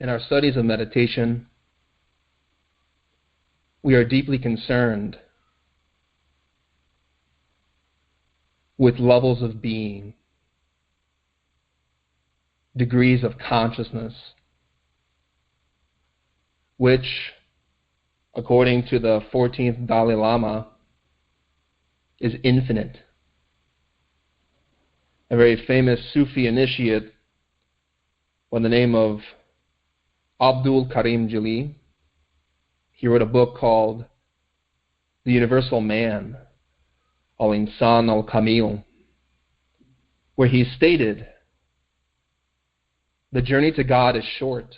In our studies of meditation, we are deeply concerned with levels of being, degrees of consciousness, which, according to the 14th Dalai Lama, is infinite. A very famous Sufi initiate by the name of Abdul Karim Jili, he wrote a book called The Universal Man, Al-Insan Al-Kamil, where he stated, the journey to God is short.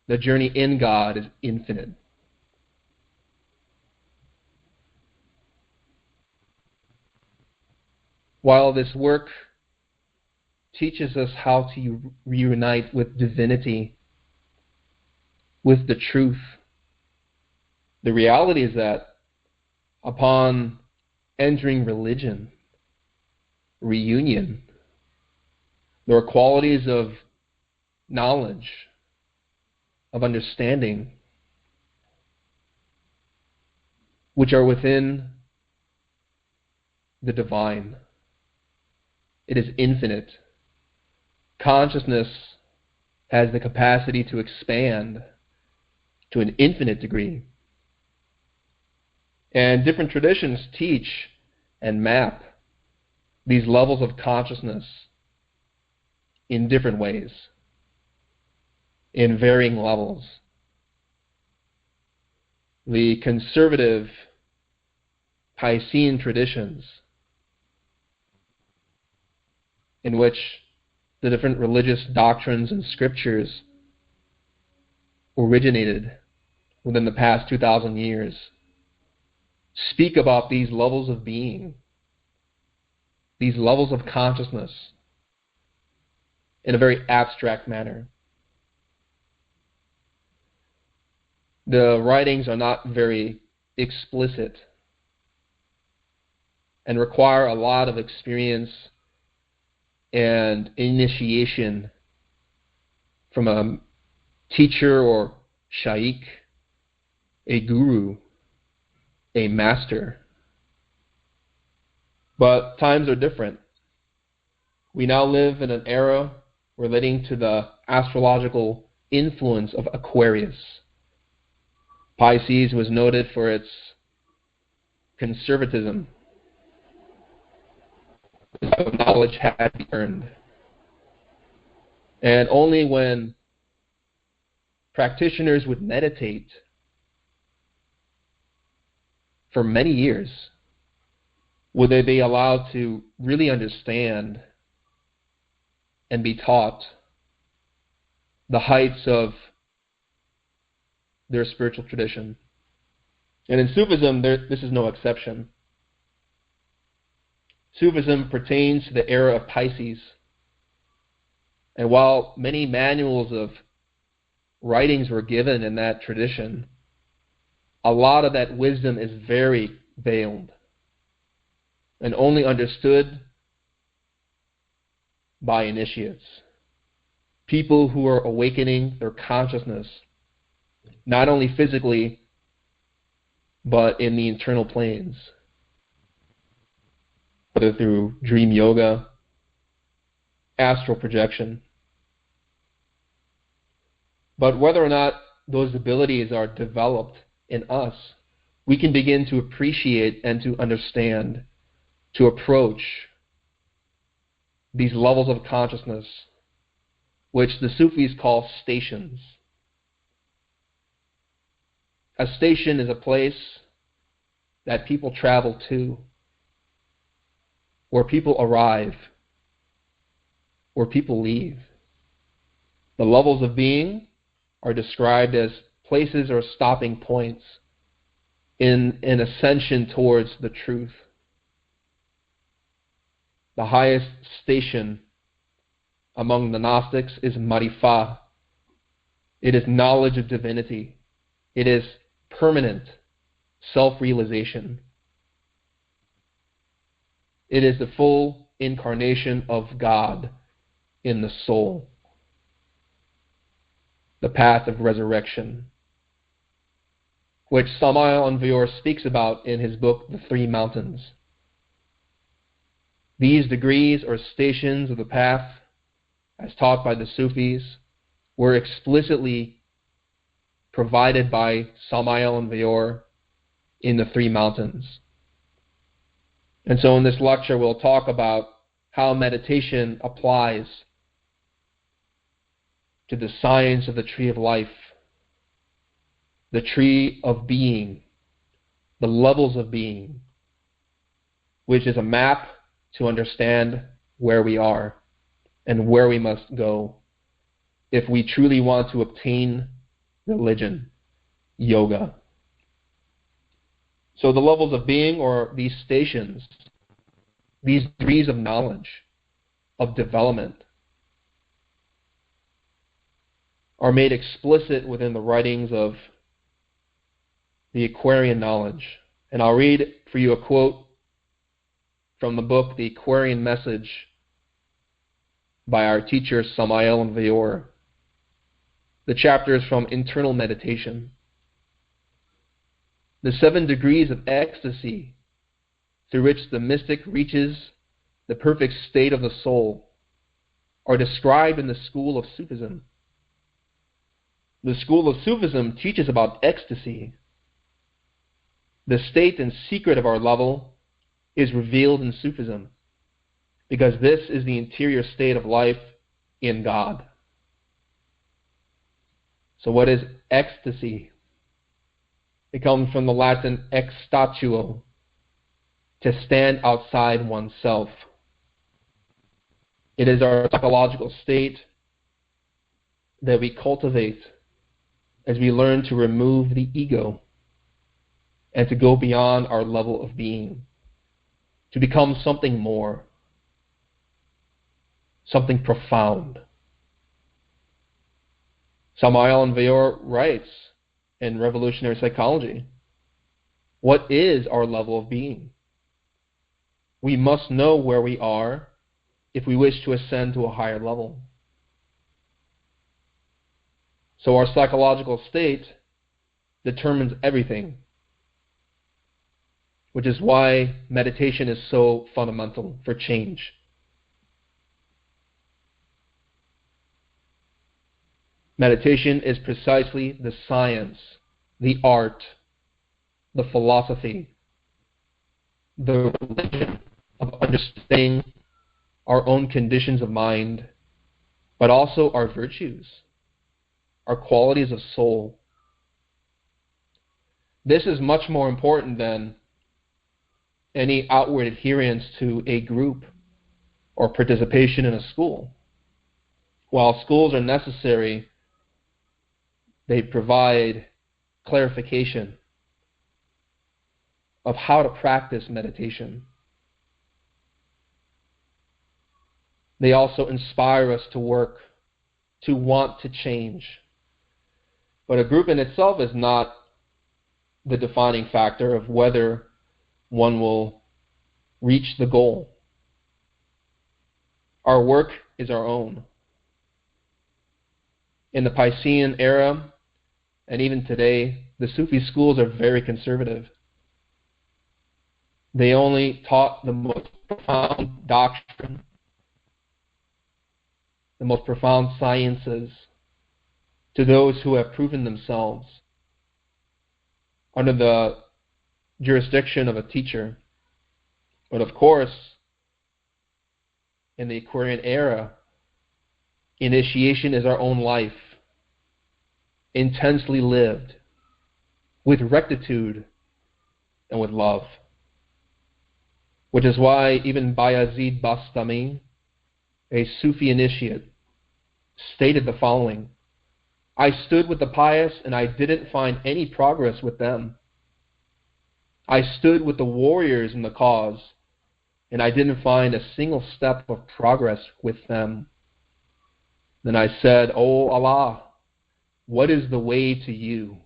The journey in God is infinite. While this work teaches us how to reunite with divinity, with the truth, the reality is that upon entering religion, reunion, there are qualities of knowledge, of understanding, which are within the divine. It is infinite. Consciousness has the capacity to expand to an infinite degree. And different traditions teach and map these levels of consciousness in different ways, in varying levels. The conservative Piscean traditions, in which the different religious doctrines and scriptures originated within the past 2,000 years, speak about these levels of being, these levels of consciousness, in a very abstract manner. The writings are not very explicit and require a lot of experience and initiation from a teacher or shaykh, a guru, a master. But times are different. We now live in an era relating to the astrological influence of Aquarius. Pisces was noted for its conservatism. Knowledge had to be earned. And only when practitioners would meditate for many years would they be allowed to really understand and be taught the heights of their spiritual tradition. And in Sufism, this is no exception. Sufism pertains to the era of Pisces. And while many manuals of writings were given in that tradition, a lot of that wisdom is very veiled and only understood by initiates, people who are awakening their consciousness, not only physically, but in the internal planes, whether through dream yoga, astral projection. But whether or not those abilities are developed in us, we can begin to appreciate and to understand, to approach these levels of consciousness, which the Sufis call stations. A station is a place that people travel to, where people arrive, where people leave. The levels of being are described as places or stopping points in an ascension towards the truth. The highest station among the Gnostics is Marifah. It is knowledge of divinity. It is permanent self-realization. It is the full incarnation of God in the soul. the path of resurrection, which Samael Aun Weor speaks about in his book, The Three Mountains. These degrees or stations of the path, as taught by the Sufis, were explicitly provided by Samael Aun Weor in The Three Mountains. And so in this lecture, we'll talk about how meditation applies to the science of the tree of life, the tree of being, the levels of being, which is a map to understand where we are and where we must go if we truly want to obtain religion, yoga. So the levels of being, or these stations, these degrees of knowledge, of development, are made explicit within the writings of the Aquarian knowledge. And I'll read for you a quote from the book, The Aquarian Message, by our teacher, Samael Aun Weor. The chapter is from Internal Meditation. The 7 degrees of ecstasy through which the mystic reaches the perfect state of the soul are described in the school of Sufism. The school of Sufism teaches about ecstasy. The state and secret of our level is revealed in Sufism, because this is the interior state of life in God. So what is ecstasy? It comes from the Latin ex statuo, to stand outside oneself. It is our psychological state that we cultivate as we learn to remove the ego and to go beyond our level of being, to become something more, something profound. Samael Aun Weor writes in Revolutionary Psychology, what is our level of being? We must know where we are if we wish to ascend to a higher level. So our psychological state determines everything, which is why meditation is so fundamental for change. Meditation is precisely the science, the art, the philosophy, the religion of understanding our own conditions of mind, but also our virtues, our qualities of soul. This is much more important than any outward adherence to a group or participation in a school. While schools are necessary, they provide clarification of how to practice meditation. They also inspire us to work, to want to change. But a group in itself is not the defining factor of whether one will reach the goal. Our work is our own. In the Piscean era, and even today, the Sufi schools are very conservative. They only taught the most profound doctrine, the most profound sciences to those who have proven themselves under the jurisdiction of a teacher. But of course, in the Aquarian era, initiation is our own life, intensely lived, with rectitude and with love. Which is why even Bayazid Bastami, a Sufi initiate, stated the following: I stood with the pious and I didn't find any progress with them. I stood with the warriors in the cause and I didn't find a single step of progress with them. Then I said, O Allah, what is the way to you?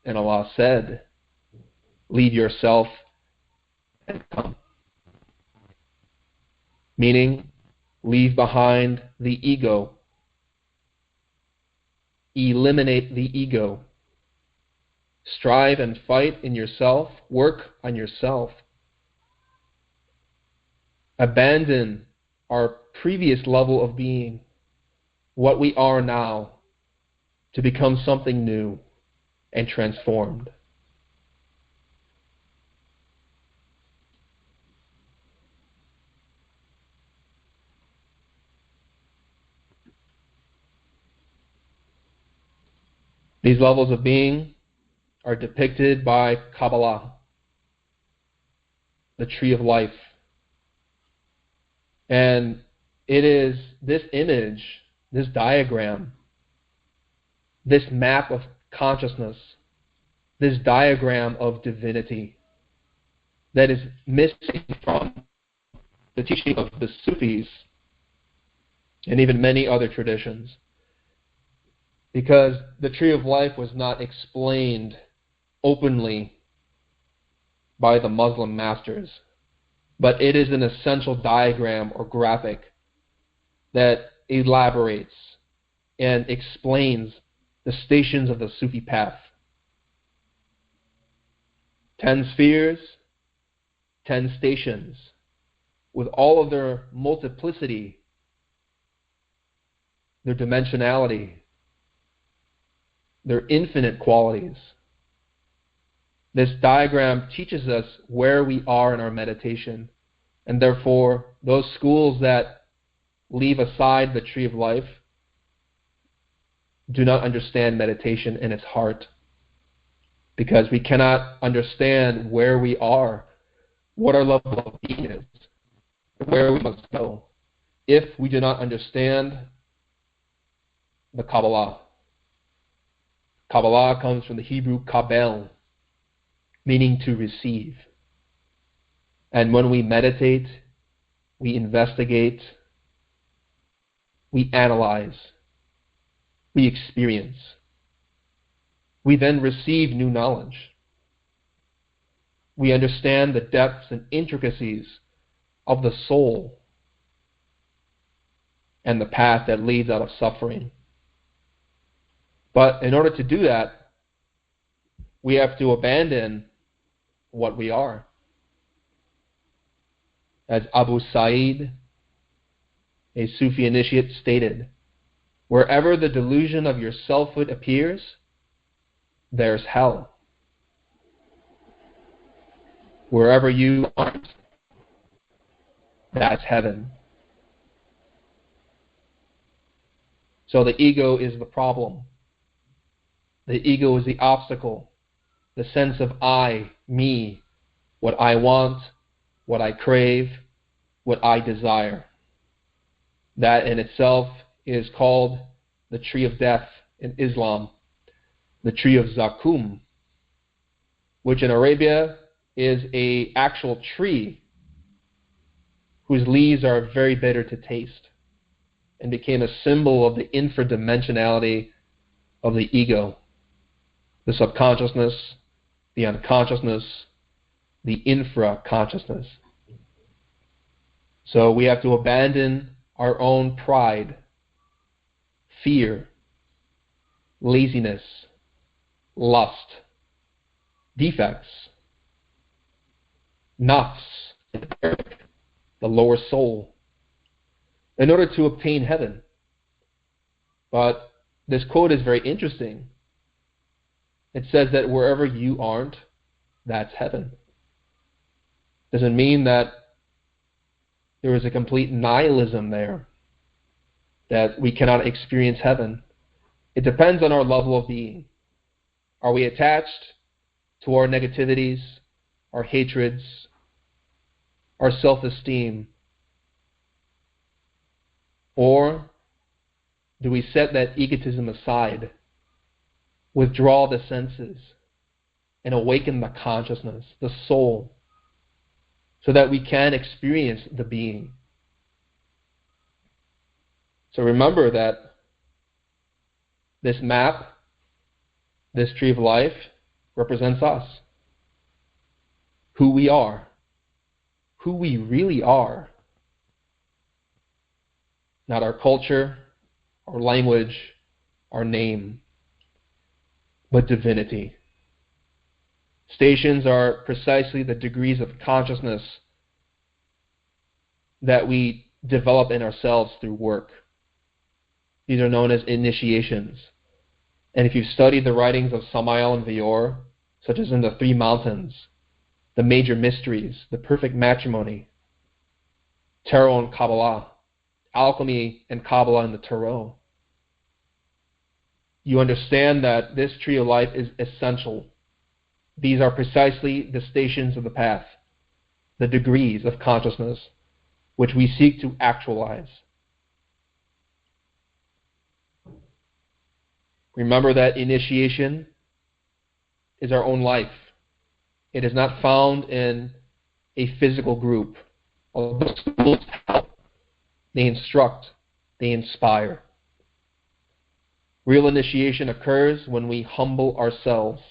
And Allah said, leave yourself and come. Meaning, leave behind the ego. eliminate the ego. Strive and fight in yourself. Work on yourself. Abandon our previous level of being, what we are now, to become something new and transformed. These levels of being are depicted by Kabbalah, the tree of life. And it is this image, this diagram, this map of consciousness, this diagram of divinity that is missing from the teaching of the Sufis and even many other traditions. Because the tree of life was not explained openly by the Muslim masters, but it is an essential diagram or graphic that elaborates and explains the stations of the Sufi path. 10 spheres, 10 stations, with all of their multiplicity, their dimensionality, their infinite qualities. This diagram teaches us where we are in our meditation, and therefore those schools that leave aside the tree of life do not understand meditation in its heart, because we cannot understand where we are, what our level of being is, where we must go, if we do not understand the Kabbalah. Kabbalah comes from the Hebrew kabel, meaning to receive. And when we meditate, we investigate, we analyze, we experience. We then receive new knowledge. We understand the depths and intricacies of the soul and the path that leads out of suffering. But in order to do that, we have to abandon what we are. As Abu Sa'id, a Sufi initiate, stated, wherever the delusion of your selfhood appears, there's hell. Wherever you aren't, that's heaven. So the ego is the problem. The ego is the obstacle. The sense of I, me, what I want, what I crave, what I desire. That in itself is called the tree of death in Islam, the tree of Zakum, which in Arabia is an actual tree whose leaves are very bitter to taste, and became a symbol of the infradimensionality of the ego, the subconsciousness, the unconsciousness, the infra-consciousness. So we have to abandon our own pride, fear, laziness, lust, defects, nafs, the lower soul, in order to obtain heaven. But this quote is very interesting. It says that wherever you aren't, that's heaven. Doesn't mean that there is a complete nihilism there, that we cannot experience heaven. It depends on our level of being. Are we attached to our negativities, our hatreds, our self-esteem? Or do we set that egotism aside, withdraw the senses, and awaken the consciousness, the soul, so that we can experience the being? So remember that this map, this tree of life, represents us. Who we are. Who we really are. Not our culture, our language, our name. but divinity. Stations are precisely the degrees of consciousness that we develop in ourselves through work. These are known as initiations. And if you've studied the writings of Samael and Vior, such as in the Three Mountains, the Major Mysteries, the Perfect Matrimony, Tarot and Kabbalah, Alchemy and Kabbalah in the Tarot, you understand that this tree of life is essential. These are precisely the stations of the path, the degrees of consciousness, which we seek to actualize. Remember that initiation is our own life. It is not found in a physical group. Although schools help, they instruct, they inspire. Real initiation occurs when we humble ourselves,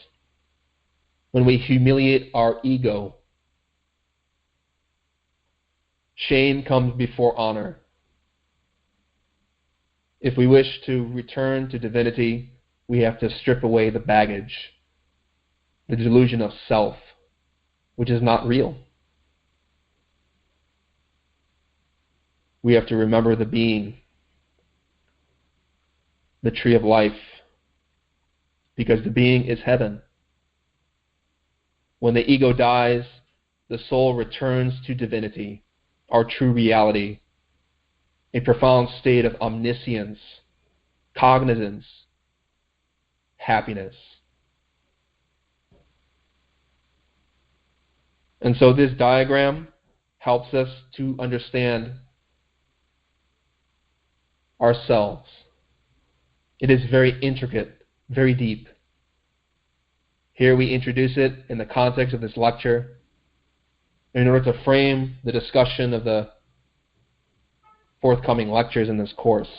when we humiliate our ego. Shame comes before honor. If we wish to return to divinity, we have to strip away the baggage, the delusion of self, which is not real. We have to remember the being, the tree of life, because the being is heaven. When the ego dies, the soul returns to divinity, our true reality, a profound state of omniscience, cognizance, happiness. And so this diagram helps us to understand ourselves. It is very intricate, very deep. Here we introduce it in the context of this lecture in order to frame the discussion of the forthcoming lectures in this course.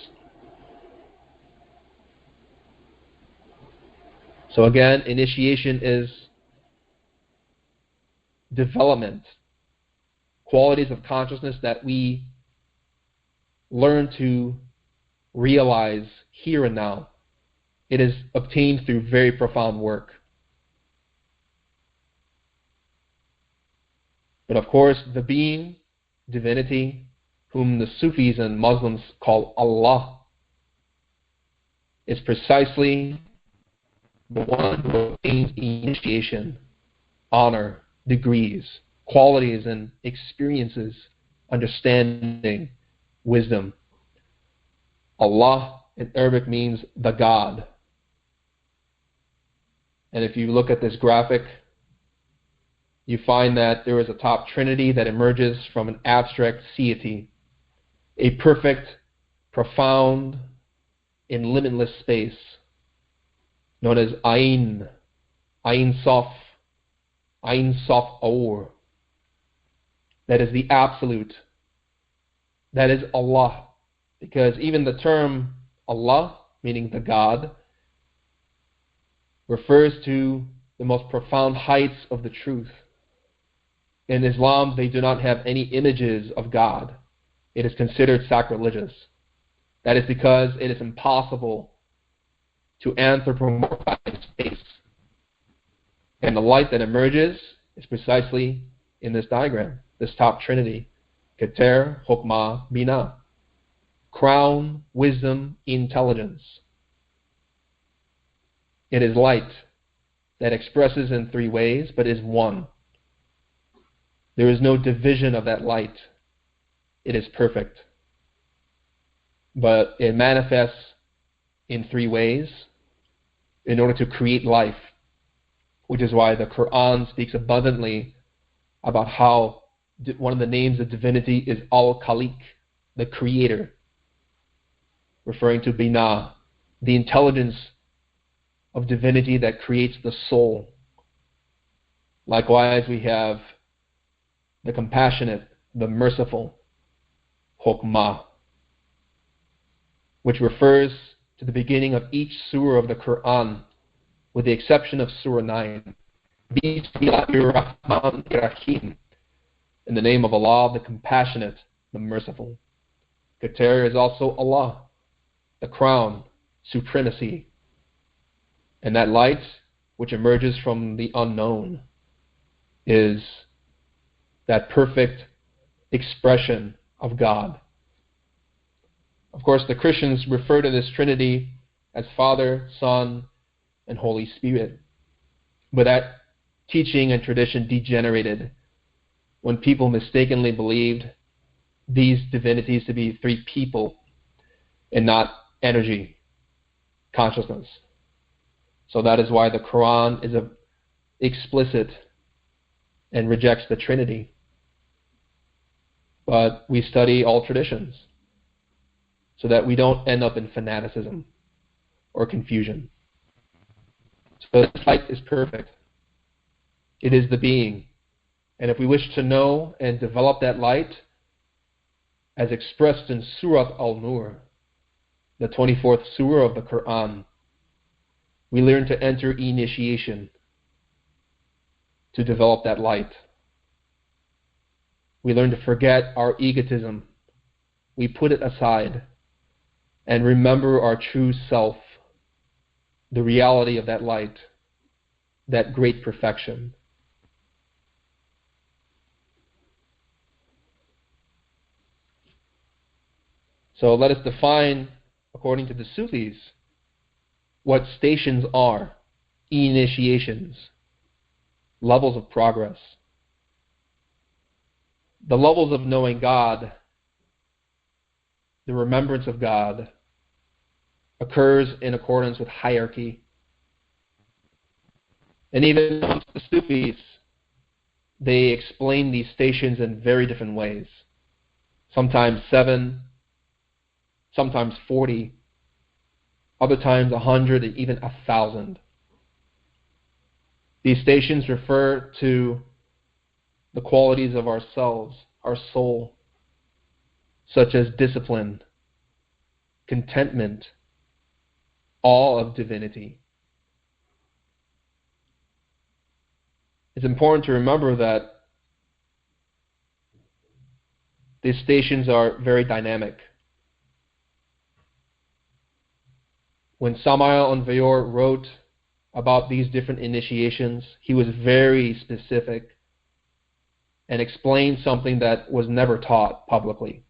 So again, initiation is development, qualities of consciousness that we learn to realize here and now. It is obtained through very profound work. But of course, the being, divinity, whom the Sufis and Muslims call Allah, is precisely the one who obtains initiation, honor, degrees, qualities and experiences, understanding, wisdom. Allah in Arabic means the God. And if you look at this graphic, you find that there is a top trinity that emerges from an abstract deity, a perfect, profound, and limitless space known as Ain, Ain Sof Aur. That is the absolute. That is Allah. Because even the term Allah, meaning the God, refers to the most profound heights of the truth. In Islam, they do not have any images of God. It is considered sacrilegious. That is because it is impossible to anthropomorphize space. And the light that emerges is precisely in this diagram, this top trinity. Keter, Hokmah, Binah. Crown, wisdom, intelligence. It is light that expresses in three ways, but is one. There is no division of that light. It is perfect. But it manifests in three ways in order to create life, which is why the Quran speaks abundantly about how one of the names of divinity is Al-Khaliq, the creator, referring to Binah, the intelligence of divinity that creates the soul. Likewise, we have the compassionate, the merciful, Hokmah, which refers to the beginning of each surah of the Quran, with the exception of Surah 9. Bismillahir-Rahmanir-Rahim. In the name of Allah, the compassionate, the merciful. Keter is also Allah, the crown, supremacy. And that light, which emerges from the unknown, is that perfect expression of God. Of course, the Christians refer to this Trinity as Father, Son, and Holy Spirit. But that teaching and tradition degenerated when people mistakenly believed these divinities to be three people and not energy, consciousness. So that is why the Quran is explicit and rejects the Trinity. But we study all traditions so that we don't end up in fanaticism or confusion. So this light is perfect. It is the being. And if we wish to know and develop that light, as expressed in Surat Al-Nur, the 24th surah of the Quran, we learn to enter initiation to develop that light. We learn to forget our egotism. We put it aside and remember our true self, the reality of that light, that great perfection. So let us define, according to the Sufis, what stations are, initiations, levels of progress. The levels of knowing God, the remembrance of God, occurs in accordance with hierarchy. And even amongst the Sufis, they explain these stations in very different ways. Sometimes 7, sometimes 40, other times 100, and even 1,000. These stations refer to the qualities of ourselves, our soul, such as discipline, contentment, awe of divinity. It's important to remember that these stations are very dynamic. When Samael Aun Weor wrote about these different initiations, he was very specific and explained something that was never taught publicly.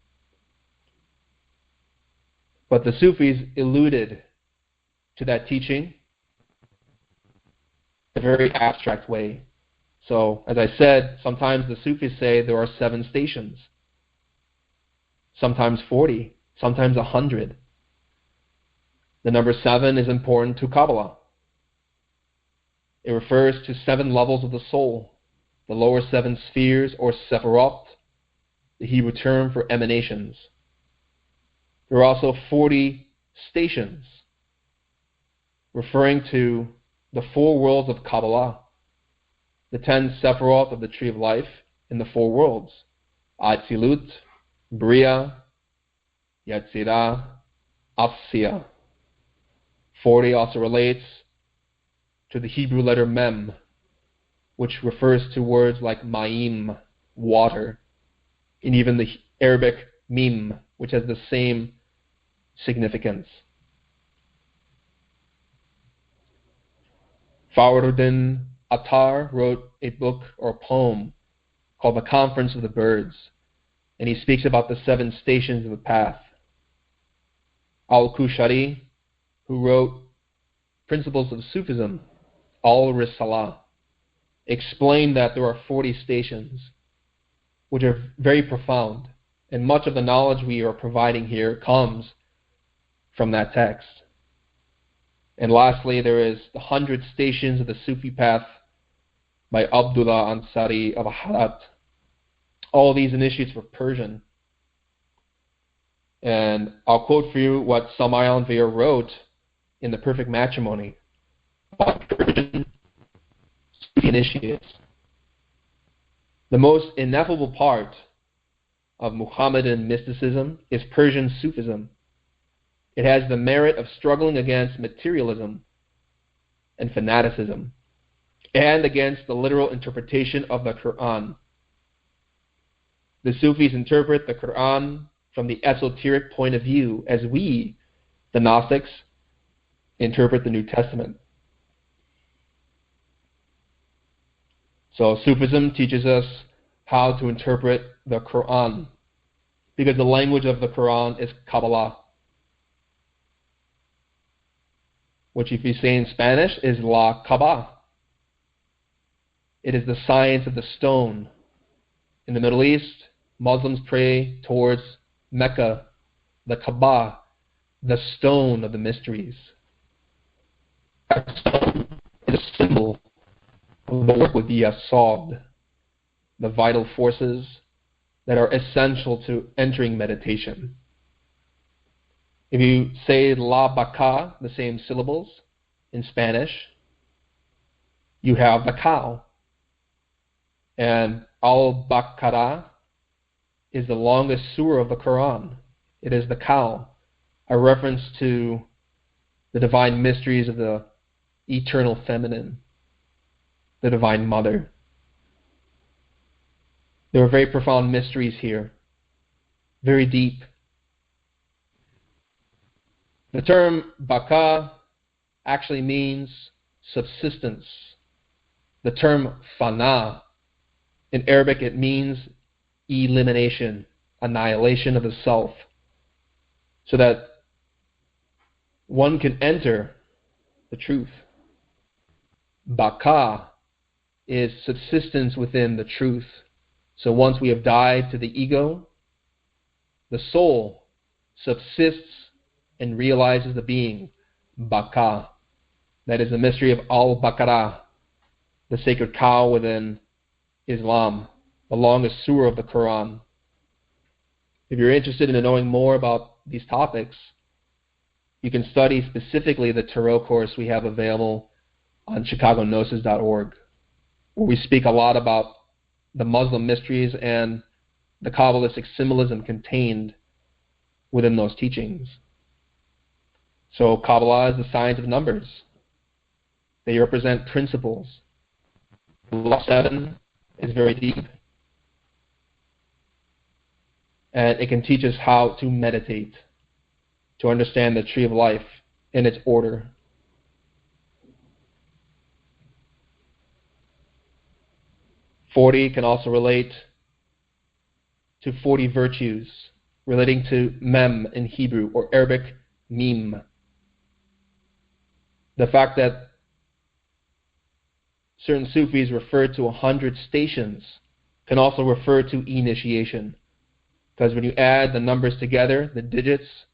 But the Sufis alluded to that teaching in a very abstract way. So, as I said, sometimes the Sufis say there are 7 stations, sometimes 40, sometimes 100. The number 7 is important to Kabbalah. It refers to 7 levels of the soul, the lower 7 spheres, or Sephiroth, the Hebrew term for emanations. There are also 40 stations, referring to the 4 worlds of Kabbalah, the 10 Sephiroth of the Tree of Life in the 4 worlds, Atzilut, Bria, Yetzirah, Asiya. 40 also relates to the Hebrew letter Mem, which refers to words like Ma'im, water, and even the Arabic Mim, which has the same significance. Fakhruddin Attar wrote a book or a poem called The Conference of the Birds, and he speaks about the 7 stations of the path. Al-Kushari, who wrote Principles of Sufism, Al-Risalah, explained that there are 40 stations, which are very profound, and much of the knowledge we are providing here comes from that text. And lastly, there is the 100 Stations of the Sufi Path by Abdullah Ansari of Harat. All these initiates were Persian. And I'll quote for you what Samael Aun Weor wrote in The Perfect Matrimony about Persian Sufi initiates. The most ineffable part of Muhammadan mysticism is Persian Sufism. It has the merit of struggling against materialism and fanaticism, and against the literal interpretation of the Quran. The Sufis interpret the Quran from the esoteric point of view, as we, the Gnostics, interpret the New Testament. So Sufism teaches us how to interpret the Quran, because the language of the Quran is Kabbalah, which if you say in Spanish is La Kaaba. It is the science of the stone. In the Middle East, Muslims pray towards Mecca, the Kaaba, the stone of the mysteries. That stone is a symbol of the work with the Asad, the vital forces that are essential to entering meditation. If you say La Baka, the same syllables, in Spanish, you have the cow. And Al-Baqarah is the longest surah of the Quran. It is the cow, a reference to the divine mysteries of the eternal feminine, the divine mother. There are very profound mysteries here, very deep. The term Baka actually means subsistence. The term Fana, in Arabic, it means elimination, annihilation of the self, so that one can enter the truth. Baka is subsistence within the truth. So once we have died to the ego, the soul subsists and realizes the being, Baka. That is the mystery of Al-Baqarah, the sacred cow within Islam, the longest surah of the Quran. If you're interested in knowing more about these topics, you can study specifically the Tarot course we have available on ChicagoGnosis.org, where we speak a lot about the Muslim mysteries and the Kabbalistic symbolism contained within those teachings. So Kabbalah is the science of numbers. They represent principles. Law 7 is very deep, and it can teach us how to meditate, to understand the tree of life in its order. "40" can also relate to 40 virtues, relating to mem in Hebrew, or Arabic mim. The fact that certain Sufis refer to 100 stations can also refer to initiation. Because when you add the numbers together, the digits,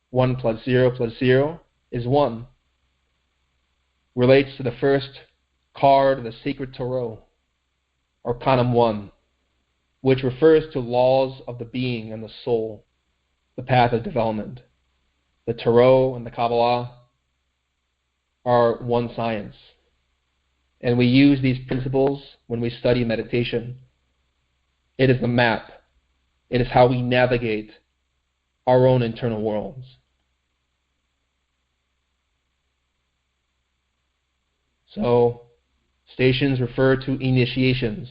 1 plus 0 is 1. Relates to the first card of the sacred Tarot, or Kanam 1, which refers to laws of the being and the soul, the path of development. The Tarot and the Kabbalah are one science. And we use these principles when we study meditation. It is the map. It is how we navigate our own internal worlds. So, stations refer to initiations.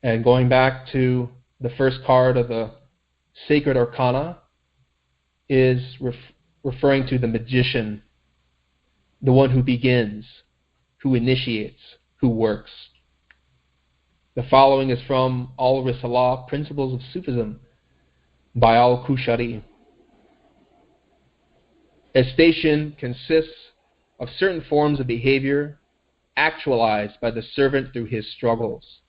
And going back to the first card of the Sacred Arcana is referring to the magician, the one who begins, who initiates, who works. The following is from Al-Risalah, Principles of Sufism, by Al-Kushari. A station consists of certain forms of behavior actualized by the servant through his struggles.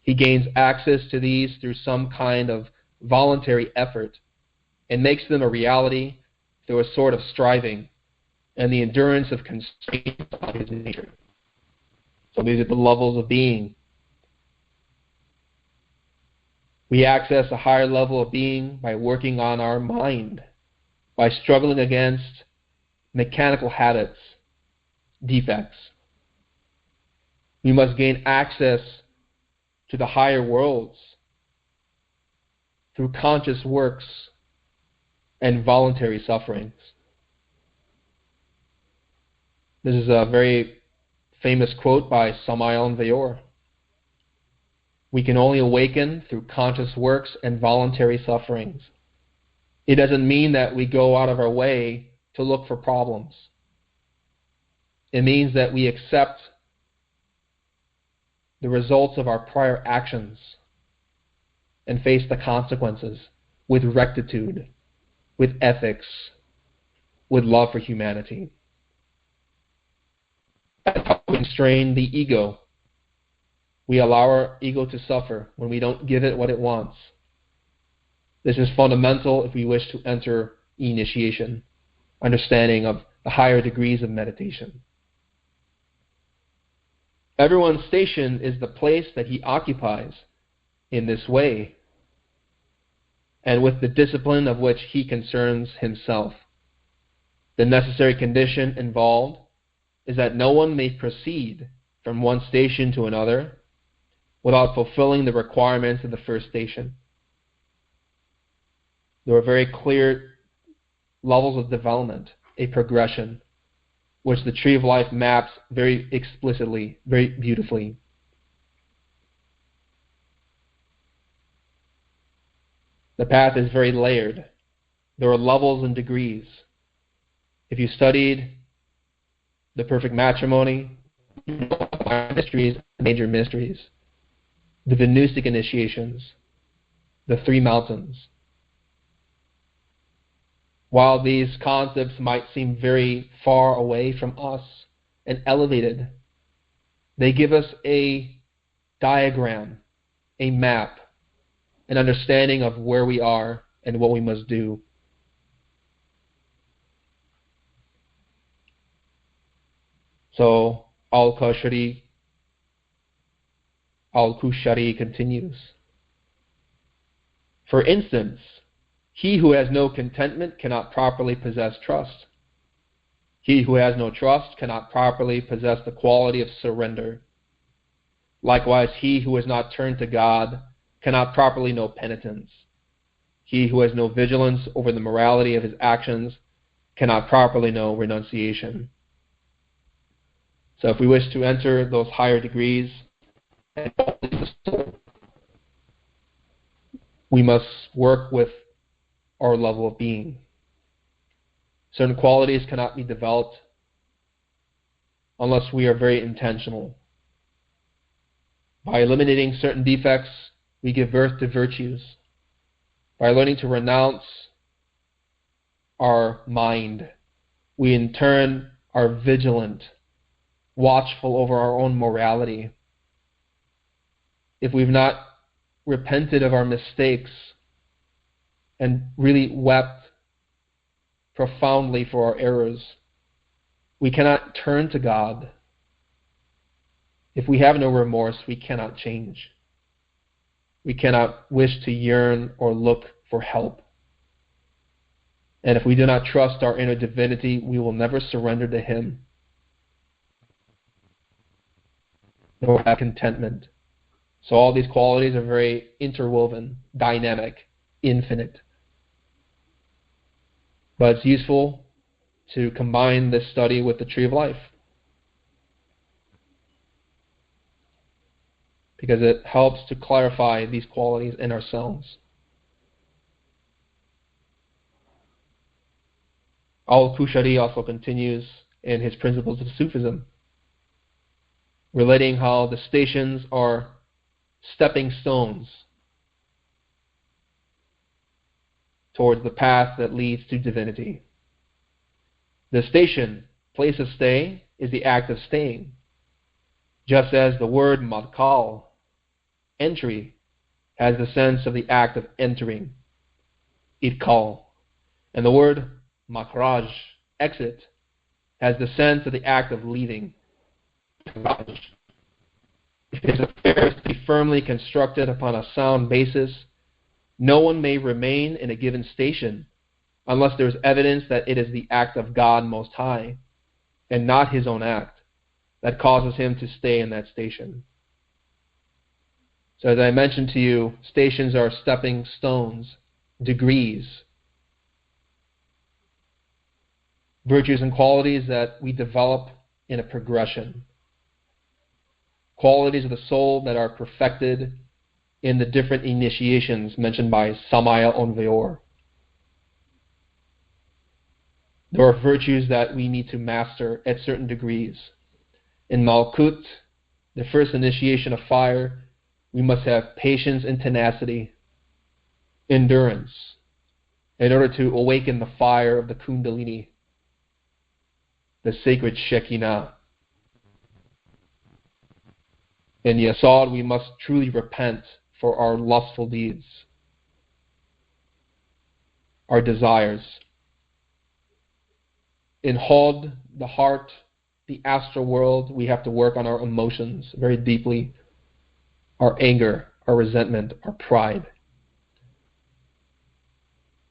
He gains access to these through some kind of voluntary effort and makes them a reality through a sort of striving and the endurance of constraints on his nature. So these are the levels of being. We access a higher level of being by working on our mind, by struggling against mechanical habits, defects. We must gain access to the higher worlds through conscious works and voluntary sufferings. This is a very famous quote by Samael Weor. We can only awaken through conscious works and voluntary sufferings. It doesn't mean that we go out of our way to look for problems. It means that we accept the results of our prior actions and face the consequences with rectitude, with ethics, with love for humanity. That's how we constrain the ego. We allow our ego to suffer when we don't give it what it wants. This is fundamental if we wish to enter initiation, understanding of the higher degrees of meditation. Everyone's station is the place that he occupies in this way, and with the discipline of which he concerns himself. The necessary condition involved is that no one may proceed from one station to another without fulfilling the requirements of the first station. There are very clear levels of development, a progression, which the Tree of Life maps very explicitly, very beautifully. The path is very layered. There are levels and degrees. If you studied the perfect matrimony, mysteries, major mysteries, the Gnostic initiations, the three mountains. While these concepts might seem very far away from us and elevated, they give us a diagram, a map, an understanding of where we are and what we must do. So Al-Kushari continues. For instance, he who has no contentment cannot properly possess trust. He who has no trust cannot properly possess the quality of surrender. Likewise, he who has not turned to God cannot properly know penitence. He who has no vigilance over the morality of his actions cannot properly know renunciation. So if we wish to enter those higher degrees, we must work with our level of being. Certain qualities cannot be developed unless we are very intentional. By eliminating certain defects, we give birth to virtues. By learning to renounce our mind, we in turn are vigilant, watchful over our own morality. If we've not repented of our mistakes and really wept profoundly for our errors, we cannot turn to God. If we have no remorse, we cannot change. We cannot wish to yearn or look for help. And if we do not trust our inner divinity, we will never surrender to Him, nor have contentment. So all these qualities are very interwoven, dynamic, infinite. But it's useful to combine this study with the Tree of Life, because it helps to clarify these qualities in ourselves. Al-Kushari also continues in his Principles of Sufism, relating how the stations are stepping stones towards the path that leads to divinity. The station, place of stay, is the act of staying, just as the word madkal, entry, has the sense of the act of entering, idkal, and the word makhraj, exit, has the sense of the act of leaving, ikhraj. If his affairs be firmly constructed upon a sound basis, no one may remain in a given station unless there is evidence that it is the act of God Most High, and not his own act, that causes him to stay in that station. So as I mentioned to you, stations are stepping stones, degrees, virtues and qualities that we develop in a progression. Qualities of the soul that are perfected in the different initiations mentioned by Samael Aun Weor. There are virtues that we need to master at certain degrees. In Malkut, the first initiation of fire, we must have patience and tenacity, endurance, in order to awaken the fire of the Kundalini, the sacred Shekinah. In Yasod, we must truly repent for our lustful deeds, our desires. In Hod, the heart, the astral world, we have to work on our emotions very deeply, our anger, our resentment, our pride.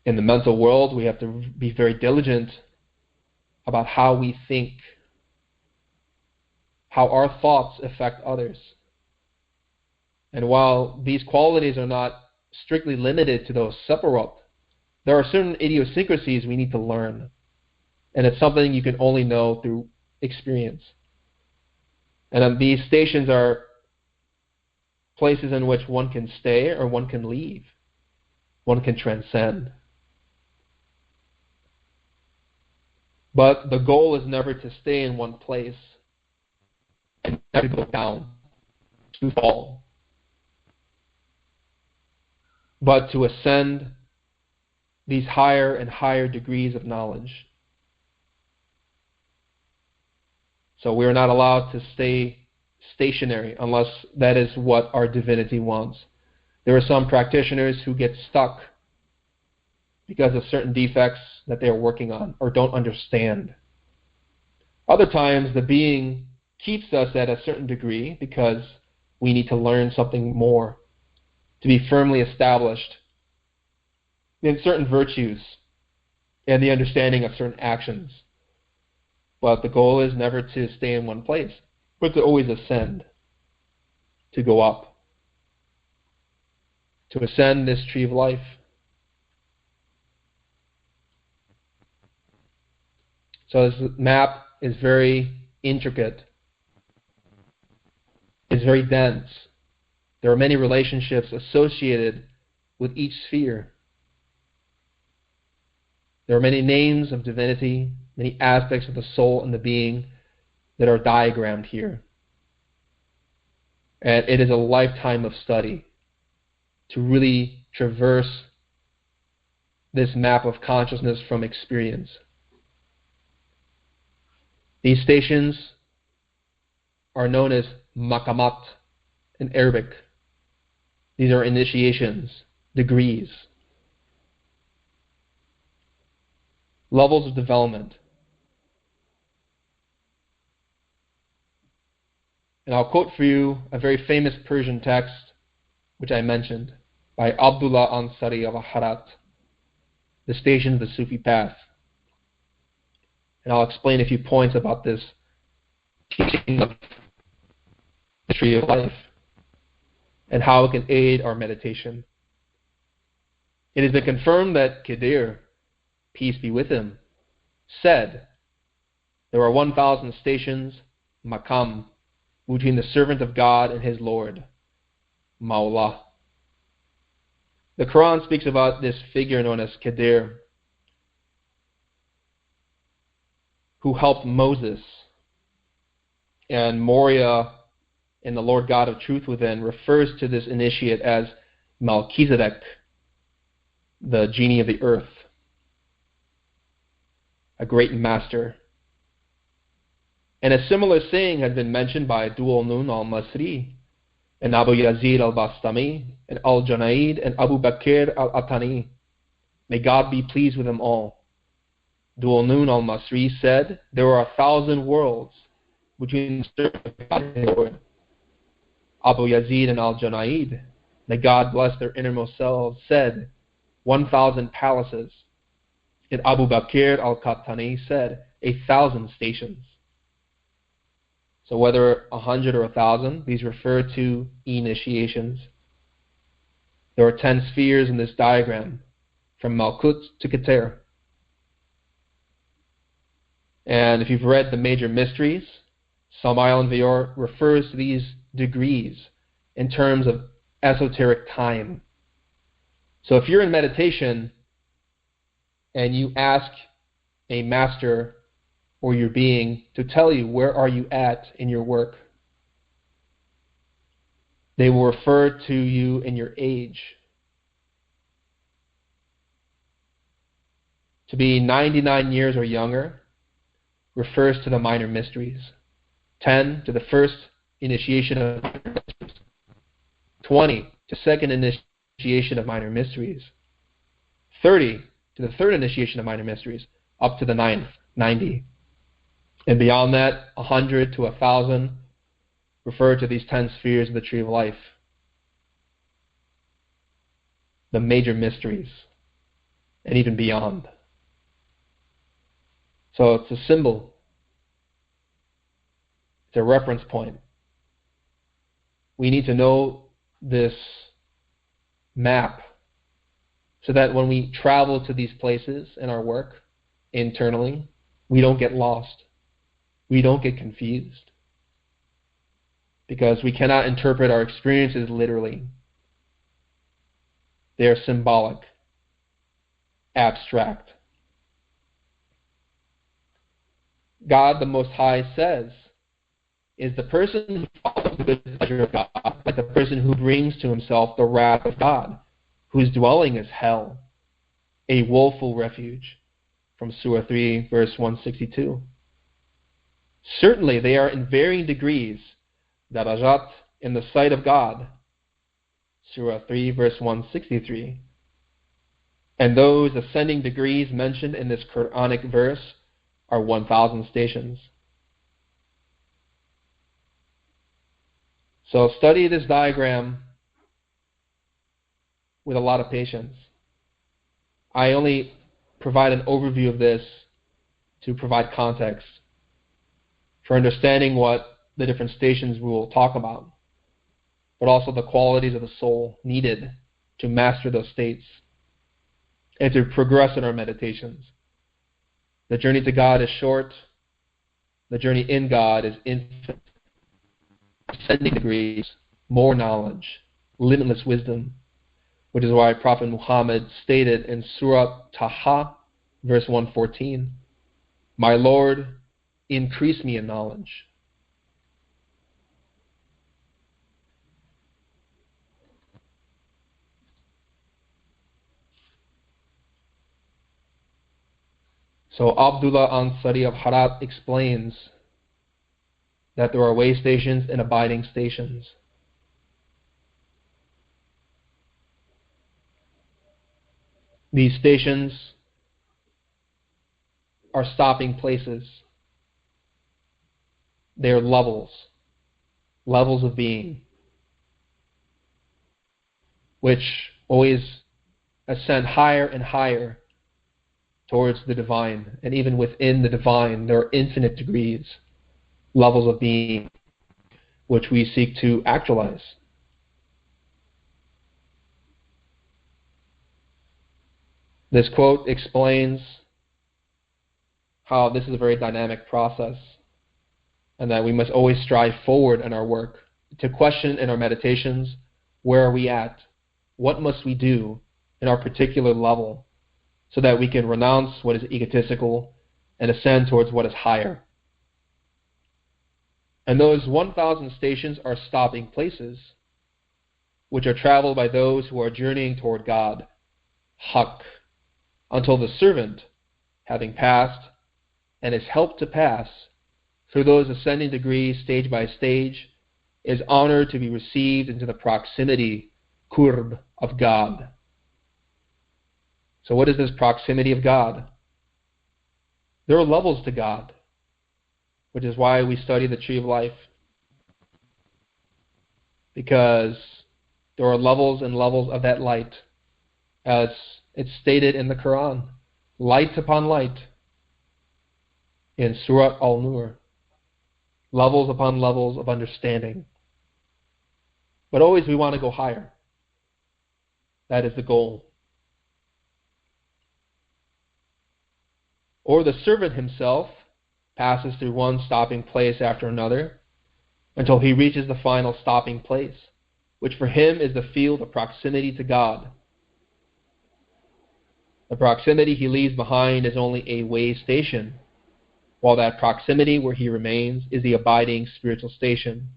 In the mental world, we have to be very diligent about how we think, how our thoughts affect others. And while these qualities are not strictly limited to those separate, there are certain idiosyncrasies we need to learn. And it's something you can only know through experience. And these stations are places in which one can stay or one can leave. One can transcend. But the goal is never to stay in one place and never go down, to fall, but to ascend these higher and higher degrees of knowledge. So we are not allowed to stay stationary unless that is what our divinity wants. There are some practitioners who get stuck because of certain defects that they are working on or don't understand. Other times the being keeps us at a certain degree because we need to learn something more, to be firmly established in certain virtues and the understanding of certain actions. But the goal is never to stay in one place, but to always ascend, to go up, to ascend this tree of life. So this map is very intricate. It's very dense. There are many relationships associated with each sphere. There are many names of divinity, many aspects of the soul and the being that are diagrammed here. And it is a lifetime of study to really traverse this map of consciousness from experience. These stations are known as maqamat in Arabic. These are initiations, degrees, levels of development. And I'll quote for you a very famous Persian text, which I mentioned, by Abdullah Ansari of Harat, The Station of the Sufi Path. And I'll explain a few points about this teaching of the tree of life and how it can aid our meditation. It has been confirmed that Khidir, peace be with him, said, there are 1,000 stations, maqam, between the servant of God and his Lord, Mawla. The Quran speaks about this figure known as Khidir, who helped Moses, and Moria in the Lord God of Truth within refers to this initiate as Melchizedek, the genie of the earth, a great master. And a similar saying had been mentioned by Dual Nun al-Masri and Abu Yazid al-Bastami and al-Junaid and Abu Bakr al-Atani. May God be pleased with them all. Dual Nun al-Masri said, there are 1,000 worlds between the servant of God and the Lord. Abu Yazid and al-Junaid, may God bless their innermost selves, said, 1,000 palaces. And Abu Bakr al-Qattani said, 1,000 stations. So whether 100 or 1,000, these refer to initiations. There are 10 spheres in this diagram, from Malkut to Keter. And if you've read the major mysteries, Samael and Vior refers to these degrees in terms of esoteric time. So if you're in meditation and you ask a master or your being to tell you where are you at in your work, They will refer to you in your age. To be 99 years or younger refers to the minor mysteries. 10 to the first initiation of minor mysteries. 20 to second initiation of minor mysteries. 30 to the third initiation of minor mysteries, up to the 90. And beyond that, 100 to 1,000 refer to these 10 spheres of the tree of life. The major mysteries, and even beyond. So it's a symbol. It's a reference point. We need to know this map so that when we travel to these places in our work internally, we don't get lost. We don't get confused. Because we cannot interpret our experiences literally. They are symbolic, abstract. God the Most High says, is the person who follows the good pleasure of God, like the person who brings to himself the wrath of God, whose dwelling is hell, a woeful refuge, from Surah 3, verse 162. Certainly they are in varying degrees, darajat, in the sight of God, Surah 3, verse 163. And those ascending degrees mentioned in this Quranic verse are 1,000 stations. So study this diagram with a lot of patience. I only provide an overview of this to provide context for understanding what the different stations we will talk about, but also the qualities of the soul needed to master those states and to progress in our meditations. The journey to God is short. The journey in God is infinite. Ascending degrees, more knowledge, limitless wisdom, which is why Prophet Muhammad stated in Surah Taha, verse 114, "My Lord, increase me in knowledge." So Abdullah Ansari of Harat explains that there are way stations and abiding stations. These stations are stopping places. They are levels of being, which always ascend higher and higher towards the divine. And even within the divine, there are infinite degrees, levels of being, which we seek to actualize. This quote explains how this is a very dynamic process and that we must always strive forward in our work, to question in our meditations, where are we at? What must we do in our particular level so that we can renounce what is egotistical and ascend towards what is higher? And those 1,000 stations are stopping places, which are traveled by those who are journeying toward God, Haqq, until the servant, having passed and is helped to pass through those ascending degrees stage by stage, is honored to be received into the proximity, qurb, of God. So what is this proximity of God? There are levels to God, which is why we study the tree of life. Because there are levels and levels of that light, as it's stated in the Quran, light upon light, in Surah Al-Nur, levels upon levels of understanding. But always we want to go higher. That is the goal. Or the servant himself passes through one stopping place after another until he reaches the final stopping place, which for him is the field of proximity to God. The proximity he leaves behind is only a way station, while that proximity where he remains is the abiding spiritual station,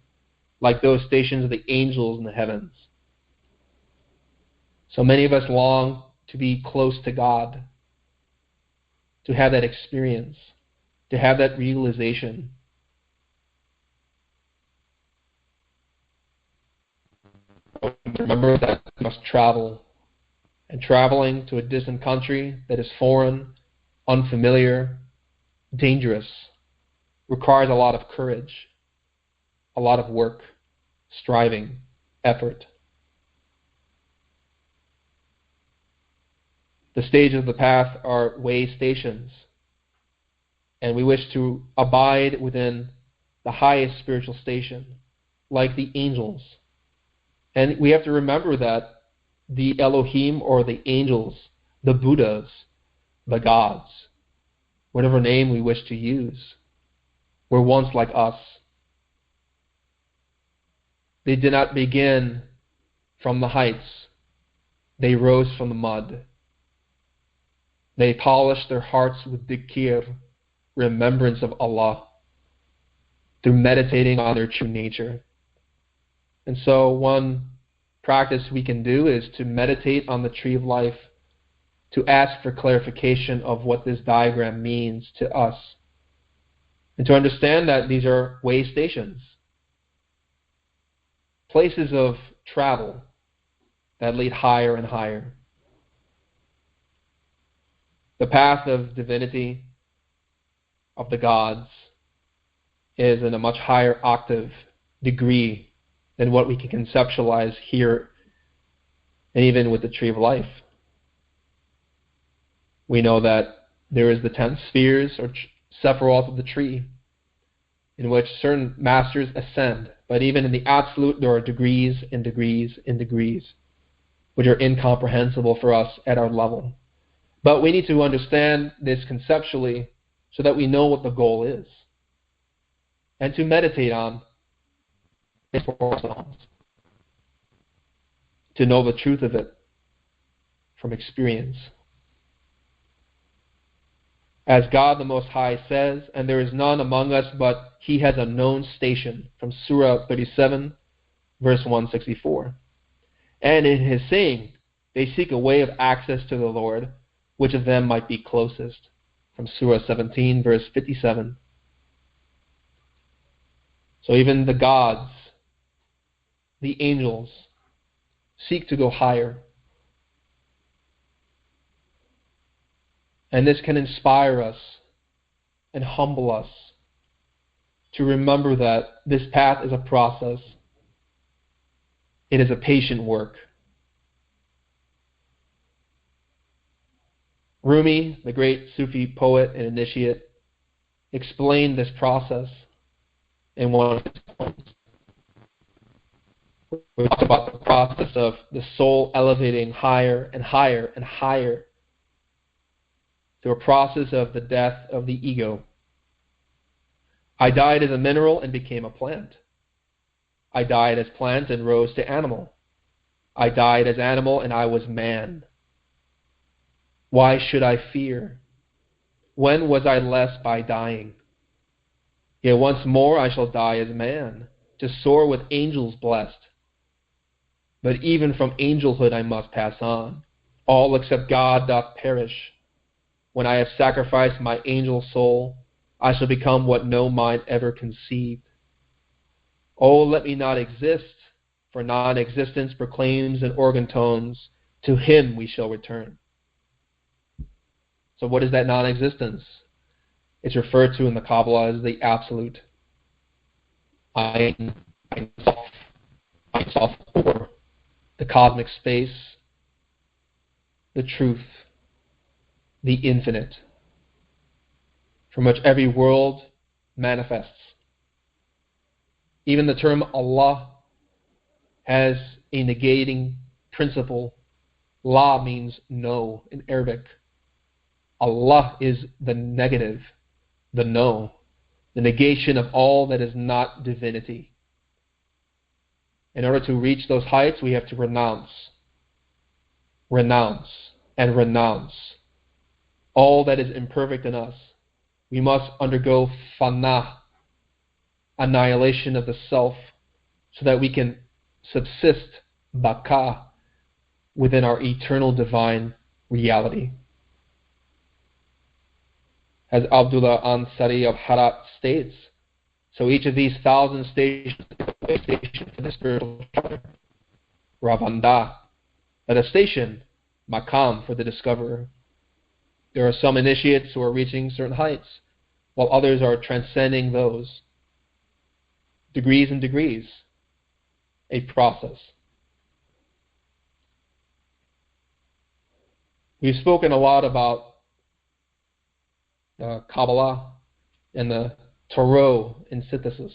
like those stations of the angels in the heavens. So many of us long to be close to God, to have that experience, to have that realization. Remember that we must travel, and traveling to a distant country that is foreign, unfamiliar, dangerous, requires a lot of courage, a lot of work, striving, effort. The stages of the path are way stations, and we wish to abide within the highest spiritual station, like the angels. And we have to remember that the Elohim, or the angels, the Buddhas, the gods, whatever name we wish to use, were once like us. They did not begin from the heights. They rose from the mud. They polished their hearts with dhikr, remembrance of Allah, through meditating on their true nature. And so one practice we can do is to meditate on the tree of life, to ask for clarification of what this diagram means to us, and to understand that these are way stations, places of travel that lead higher and higher. The path of divinity, of the gods, is in a much higher octave degree than what we can conceptualize here, and even with the tree of life. We know that there is the 10 spheres, or sephiroth of the tree, in which certain masters ascend, but even in the absolute there are degrees and degrees and degrees, which are incomprehensible for us at our level. But we need to understand this conceptually so that we know what the goal is, and to meditate on it for ourselves, to know the truth of it from experience. As God the Most High says, and there is none among us but he has a known station, from Surah 37, verse 164. And in his saying, they seek a way of access to the Lord, which of them might be closest, from Surah 17, verse 57. So even the gods, the angels, seek to go higher. And this can inspire us and humble us to remember that this path is a process. It is a patient work. Rumi, the great Sufi poet and initiate, explained this process in one of his poems. We talk about the process of the soul elevating higher and higher and higher through a process of the death of the ego. I died as a mineral and became a plant. I died as plant and rose to animal. I died as animal and I was man. Why should I fear? When was I less by dying? Yet once more I shall die as man, to soar with angels blessed. But even from angelhood I must pass on. All except God doth perish. When I have sacrificed my angel soul, I shall become what no mind ever conceived. Oh, let me not exist, for non-existence proclaims in organ tones, to him we shall return. So what is that non-existence? It's referred to in the Kabbalah as the absolute. Ein Sof, or the cosmic space, the truth, the infinite, from which every world manifests. Even the term Allah has a negating principle. La means no in Arabic. Allah is the negative, the no, the negation of all that is not divinity. In order to reach those heights, we have to renounce and renounce all that is imperfect in us. We must undergo fana, annihilation of the self, so that we can subsist baka within our eternal divine reality. As Abdullah Ansari of Harat states, so each of these 1,000 stations is a station for the spiritual traveler, Ravanda, at a station, Makam, for the discoverer. There are some initiates who are reaching certain heights, while others are transcending those. Degrees and degrees, a process. We've spoken a lot about Kabbalah and the Tarot in synthesis.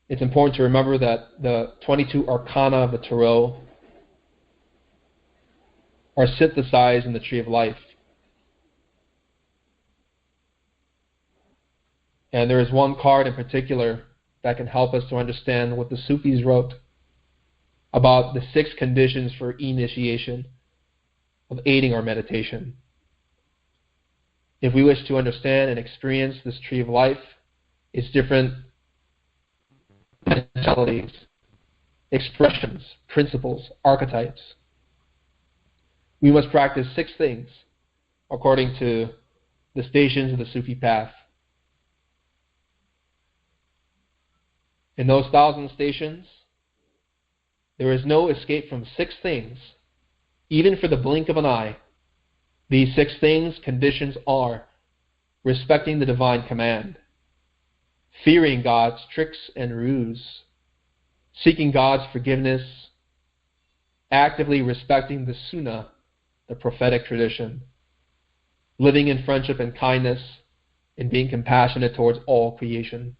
It's important to remember that the 22 arcana of the Tarot are synthesized in the Tree of Life. And there is one card in particular that can help us to understand what the Sufis wrote about the 6 conditions for initiation of aiding our meditation. If we wish to understand and experience this Tree of Life, its different mentalities, expressions, principles, archetypes, we must practice 6 things according to the stations of the Sufi path. In those 1,000 stations, there is no escape from 6 things, even for the blink of an eye. These 6 things, conditions are: respecting the divine command, fearing God's tricks and ruse, seeking God's forgiveness, actively respecting the Sunnah, the prophetic tradition, living in friendship and kindness, and being compassionate towards all creation.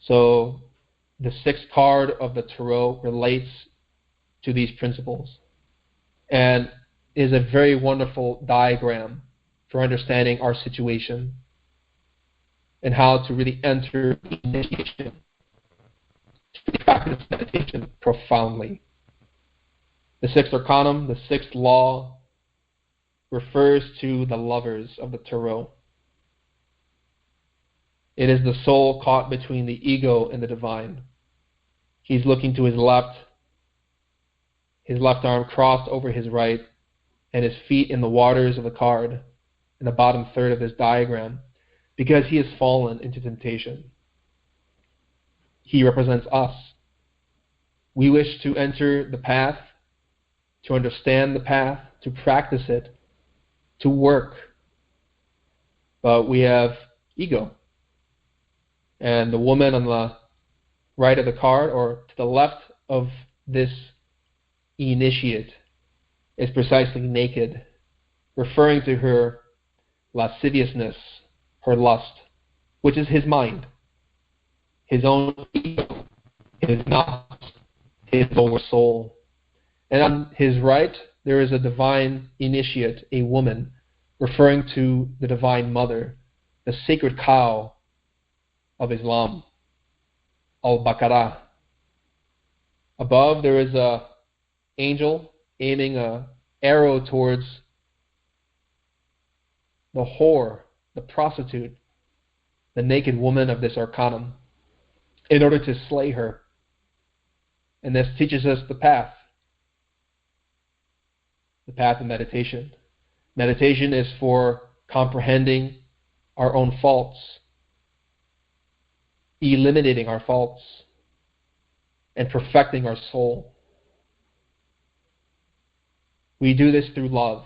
So the 6th card of the Tarot relates to these principles and is a very wonderful diagram for understanding our situation and how to really enter initiation, to practice meditation profoundly. The 6th arcanum, the 6th law, refers to the lovers of the Tarot. It is the soul caught between the ego and the divine. He's looking to his left arm crossed over his right, and his feet in the waters of the card, in the bottom third of this diagram, because he has fallen into temptation. He represents us. We wish to enter the path, to understand the path, to practice it, to work. But we have ego. And the woman on the right of the card, or to the left of this initiate, is precisely naked, referring to her lasciviousness, her lust, which is his mind, his own ego, his nafs, his lower soul. And on his right, there is a divine initiate, a woman, referring to the Divine Mother, the sacred cow of Islam, al-Baqarah. Above, there is an angel aiming an arrow towards the whore, the prostitute, the naked woman of this arcanum, in order to slay her. And this teaches us the path of meditation. Meditation is for comprehending our own faults, eliminating our faults, and perfecting our soul. We do this through love,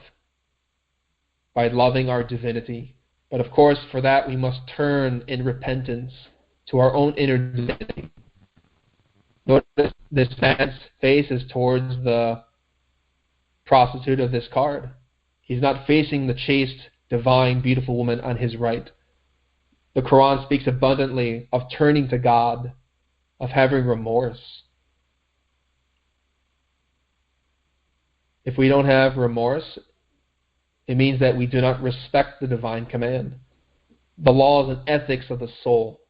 by loving our divinity. But of course, for that we must turn in repentance to our own inner divinity. Notice this man's face is towards the prostitute of this card. He's not facing the chaste, divine, beautiful woman on his right. The Quran speaks abundantly of turning to God, of having remorse. If we don't have remorse, it means that we do not respect the divine command, the laws and ethics of the soul.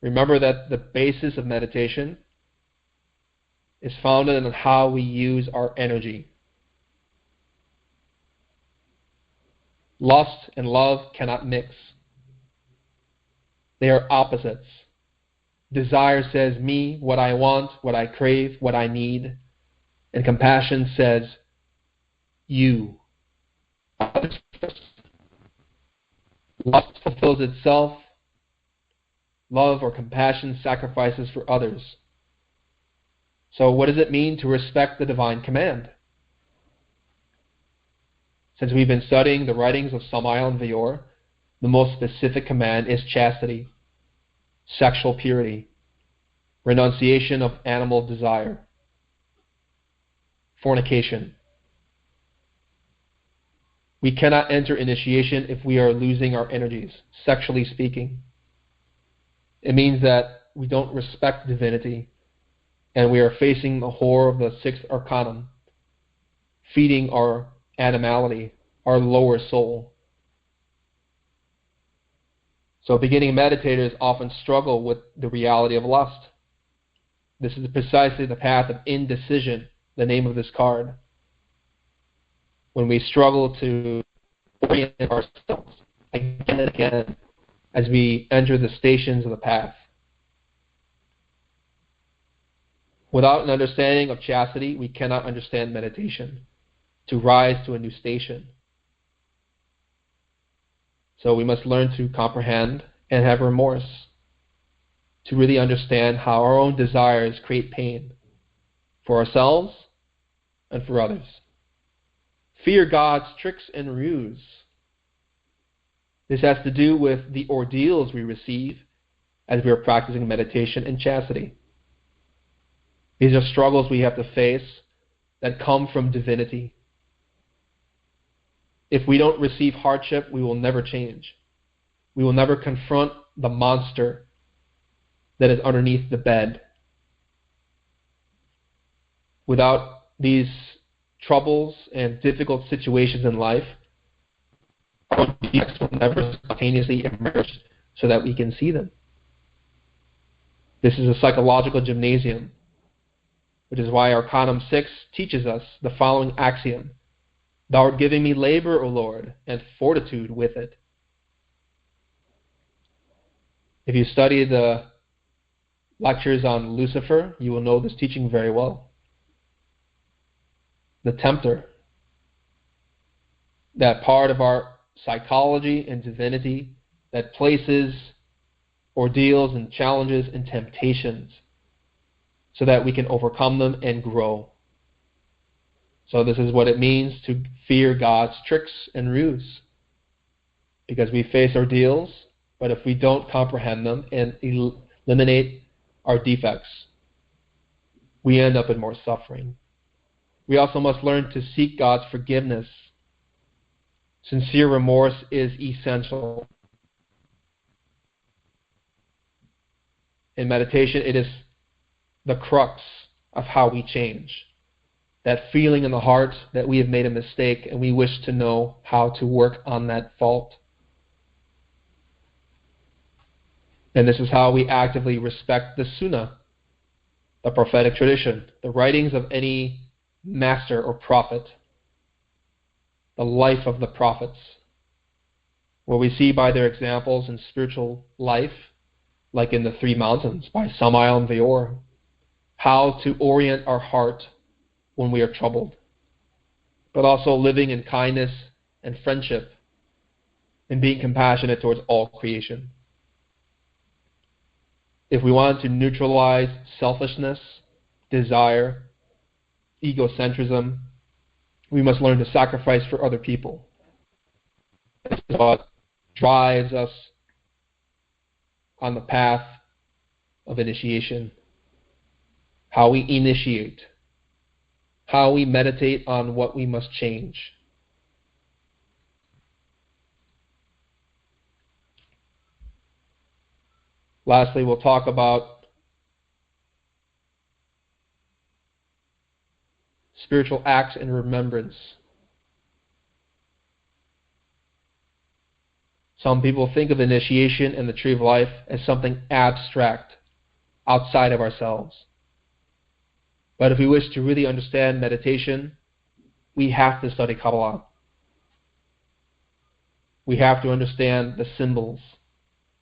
Remember that the basis of meditation is founded on how we use our energy. Lust and love cannot mix. They are opposites. Desire says me, what I want, what I crave, what I need. And compassion says you. Lust fulfills itself. Love or compassion sacrifices for others. So what does it mean to respect the divine command? Since we've been studying the writings of Samael and Vior, the most specific command is chastity, sexual purity, renunciation of animal desire, fornication. We cannot enter initiation if we are losing our energies, sexually speaking. It means that we don't respect divinity, and we are facing the horror of the sixth arcanum, feeding our animality, our lower soul. So beginning meditators often struggle with the reality of lust. This is precisely the path of indecision, the name of this card. When we struggle to orient ourselves again and again as we enter the stations of the path. Without an understanding of chastity, we cannot understand meditation, to rise to a new station. So we must learn to comprehend and have remorse, to really understand how our own desires create pain for ourselves and for others. Fear God's tricks and ruse. This has to do with the ordeals we receive as we are practicing meditation and chastity. These are struggles we have to face that come from divinity. If we don't receive hardship, we will never change. We will never confront the monster that is underneath the bed. Without these troubles and difficult situations in life, our defects will never spontaneously emerge so that we can see them. This is a psychological gymnasium, which is why Arcanum 6 teaches us the following axiom: Thou art giving me labor, O Lord, and fortitude with it. If you study the lectures on Lucifer, you will know this teaching very well. The tempter, that part of our psychology and divinity that places ordeals and challenges and temptations so that we can overcome them and grow. So this is what it means to fear God's tricks and ruse. Because we face ordeals, but if we don't comprehend them and eliminate our defects, we end up in more suffering. We also must learn to seek God's forgiveness. Sincere remorse is essential. In meditation, it is the crux of how we change. That feeling in the heart that we have made a mistake and we wish to know how to work on that fault. And this is how we actively respect the Sunnah, the prophetic tradition, the writings of any master or prophet, the life of the prophets, where we see by their examples in spiritual life, like in the Three Mountains by Samael and Vior, how to orient our heart when we are troubled, but also living in kindness and friendship and being compassionate towards all creation. If we want to neutralize selfishness, desire, egocentrism, we must learn to sacrifice for other people. This is what drives us on the path of initiation. How we initiate. How we meditate on what we must change. Lastly, we'll talk about spiritual acts in remembrance. Some people think of initiation and the tree of life as something abstract, outside of ourselves. But if we wish to really understand meditation, we have to study Kabbalah. we have to understand the symbols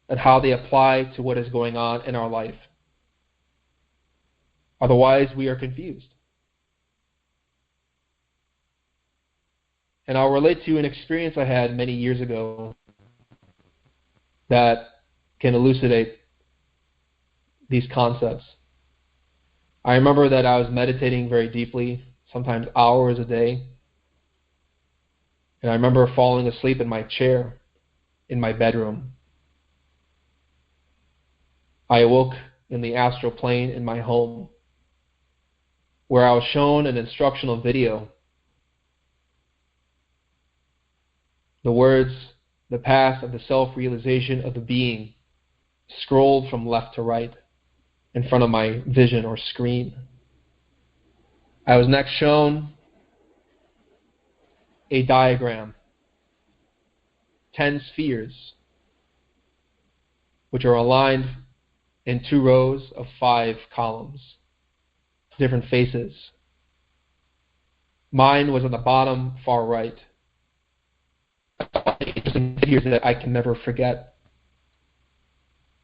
and how they apply to what is going on in our life. Otherwise, we are confused. And I'll relate to an experience I had many years ago that can elucidate these concepts. I remember that I was meditating very deeply, sometimes hours a day. And I remember falling asleep in my chair in my bedroom. I awoke in the astral plane in my home, where I was shown an instructional video. The words, "the path of the self-realization of the being," scrolled from left to right in front of my vision or screen. I was next shown a diagram, 10 spheres, which are aligned in 2 rows of 5 columns, different faces. Mine was on the bottom far right. Interesting figures that I can never forget.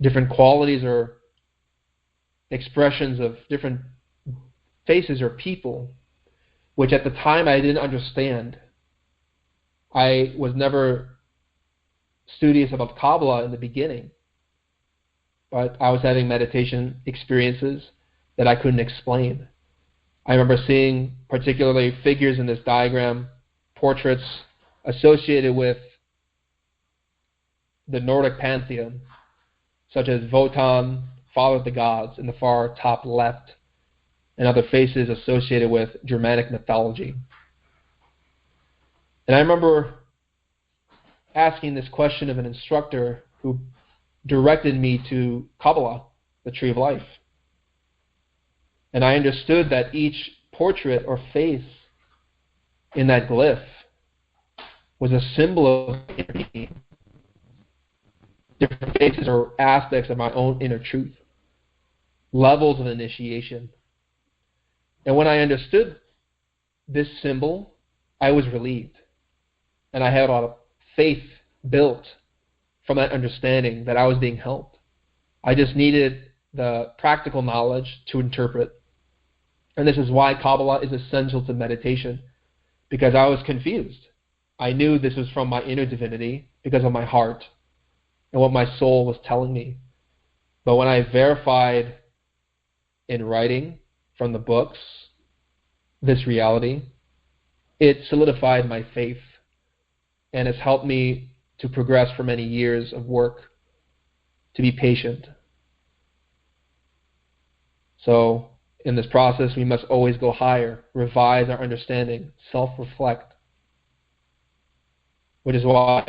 Different qualities or expressions of different faces or people, which at the time I didn't understand. I was never studious about Kabbalah in the beginning, but I was having meditation experiences that I couldn't explain. I remember seeing particularly figures in this diagram, portraits associated with the Nordic pantheon, such as Wotan, Father of the Gods, in the far top left, and other faces associated with Germanic mythology. And I remember asking this question of an instructor who directed me to Kabbalah, the Tree of Life. And I understood that each portrait or face in that glyph was a symbol of inner being. Different faces or aspects of my own inner truth, levels of initiation. And when I understood this symbol, I was relieved. And I had a lot of faith built from that understanding that I was being helped. I just needed the practical knowledge to interpret. And this is why Kabbalah is essential to meditation, because I was confused. I knew this was from my inner divinity because of my heart and what my soul was telling me. But when I verified in writing from the books this reality, it solidified my faith and has helped me to progress for many years of work, to be patient. So in this process, we must always go higher, revise our understanding, self-reflect, which is why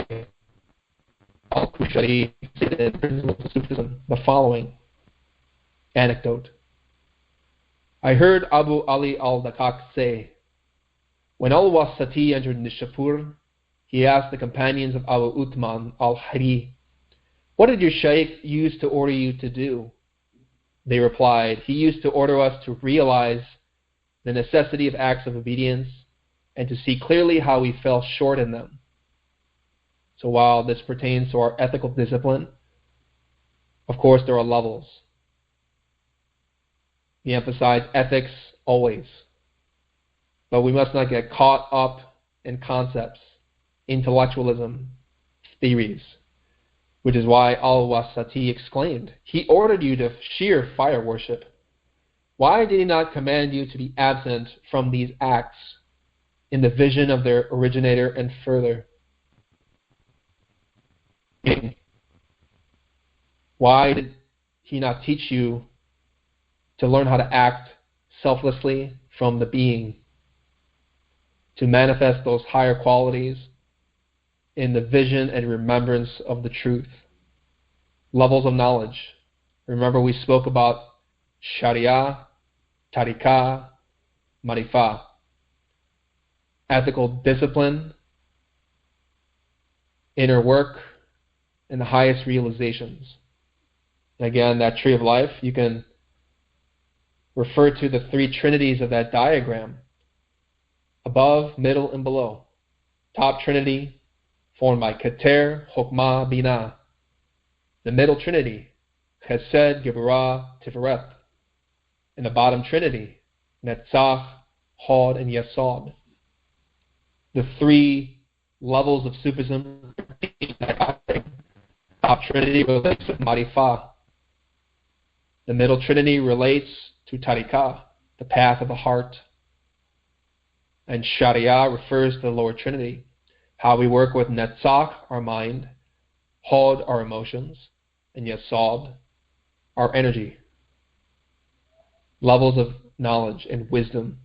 Al-Kushari stated in Principles of Sufism the following anecdote. I heard Abu Ali al-Dakak say, when al-Wasati entered Nishapur, he asked the companions of Abu Uthman al-Hari, "What did your Shaykh use to order you to do?" They replied, "He used to order us to realize the necessity of acts of obedience and to see clearly how we fell short in them." So while this pertains to our ethical discipline, of course there are levels. We emphasize ethics always, but we must not get caught up in concepts, intellectualism, theories, which is why Al-Wasati exclaimed, "He ordered you to sheer fire worship. Why did he not command you to be absent from these acts in the vision of their originator and further? Why did he not teach you to learn how to act selflessly from the being, to manifest those higher qualities in the vision and remembrance of the truth?" Levels of knowledge. Remember we spoke about Sharia, Tariqah, Marifah. Ethical discipline, inner work, and the highest realizations. And again, that tree of life, you can refer to the 3 trinities of that diagram: above, middle, and below. Top trinity, formed by Keter, Chokmah, Binah. The middle trinity, Chesed, Geburah, Tifereth. And the bottom trinity, Netzach, Hod, and Yesod. The three levels of Sufism. Top trinity relates to Marifah. The middle trinity relates to Tariqah, the path of the heart. And Sharia refers to the lower trinity, how we work with Netzach, our mind, Hod, our emotions, and Yesod, our energy. Levels of knowledge and wisdom.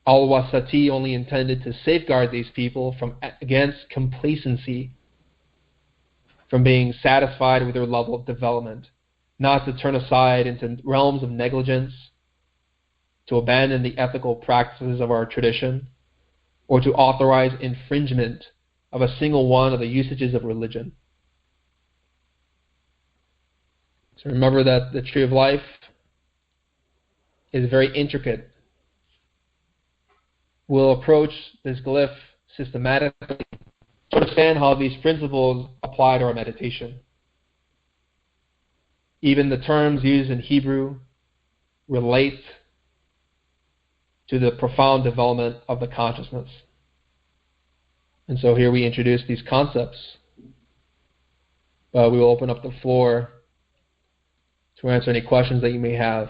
Al-Wasati only intended to safeguard these people against complacency, from being satisfied with their level of development, not to turn aside into realms of negligence, to abandon the ethical practices of our tradition, or to authorize infringement of a single one of the usages of religion. So remember that the tree of life is very intricate. We'll approach this glyph systematically to understand how these principles apply to our meditation. Even the terms used in Hebrew relate to the profound development of the consciousness. And so here we introduce these concepts. We will open up the floor to answer any questions that you may have.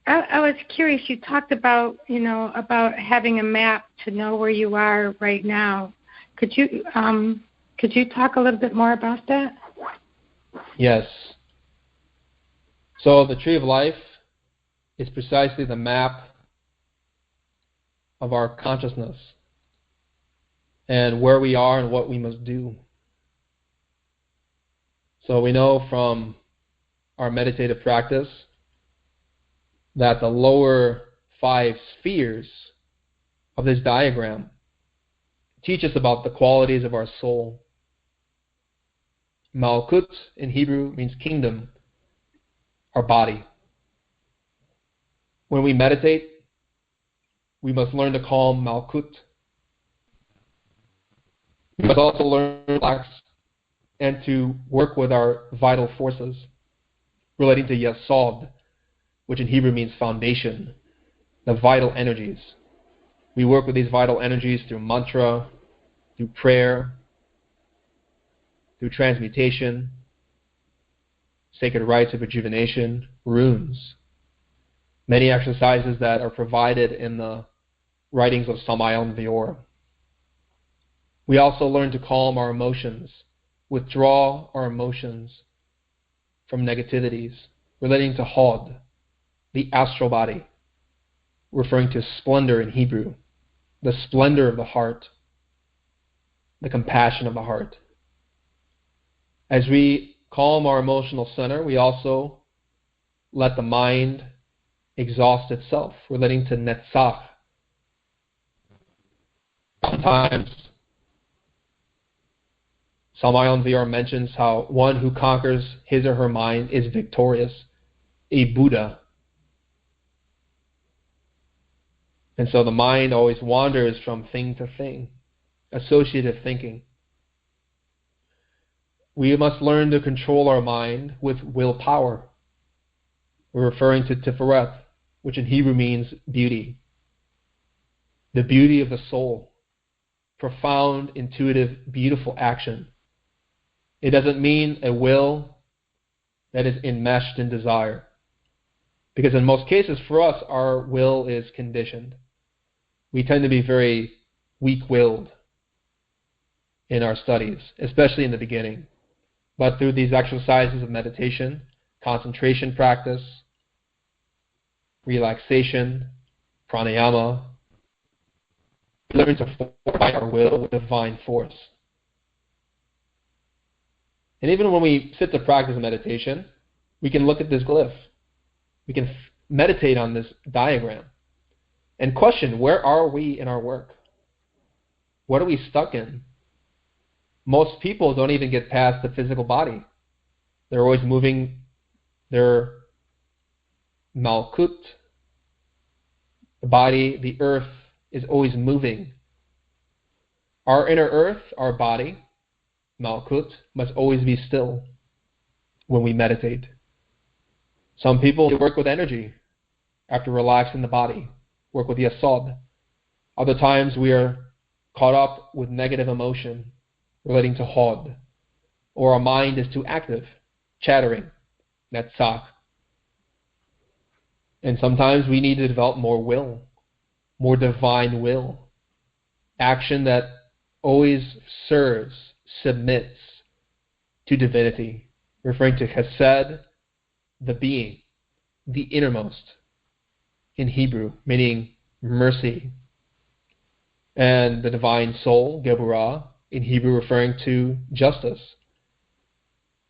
I was curious. You talked about, about having a map to know where you are right now. Could you talk a little bit more about that? Yes. So the tree of life is precisely the map of our consciousness and where we are and what we must do. So we know from our meditative practice that the lower 5 spheres of this diagram teach us about the qualities of our soul. Malkut in Hebrew means kingdom, our body. When we meditate, we must learn to calm Malkut. We must also learn to relax and to work with our vital forces relating to Yesod, which in Hebrew means foundation, the vital energies. We work with these vital energies through mantra, through prayer, through transmutation, sacred rites of rejuvenation, runes, many exercises that are provided in the writings of Samael Vior. We also learn to calm our emotions, withdraw our emotions from negativities relating to Hod, the astral body, referring to splendor in Hebrew, the splendor of the heart, the compassion of the heart. As we calm our emotional center, we also let the mind exhaust itself, relating to Netzach. Sometimes Samael Vior mentions how one who conquers his or her mind is victorious, a Buddha. And so the mind always wanders from thing to thing, associative thinking. We must learn to control our mind with willpower. We're referring to Tifereth, which in Hebrew means beauty. The beauty of the soul. Profound, intuitive, beautiful action. It doesn't mean a will that is enmeshed in desire. Because in most cases, for us, our will is conditioned. We tend to be very weak-willed in our studies, especially in the beginning. But through these exercises of meditation, concentration practice, relaxation, pranayama, we learn to fortify our will with divine force. And even when we sit to practice meditation, we can look at this glyph. We can meditate on this diagram and question, where are we in our work? What are we stuck in? Most people don't even get past the physical body. They're always moving their Malkut. The body, the earth, is always moving. Our inner earth, our body, Malkut, must always be still when we meditate. Some people work with energy after relaxing the body, work with Yasod. Other times we are caught up with negative emotion relating to Hod, or our mind is too active, chattering, Netzach. And sometimes we need to develop more will, more divine will, action that always serves, submits to divinity, referring to Chesed, the being, the innermost, in Hebrew, meaning mercy, and the divine soul, Geburah, in Hebrew referring to justice,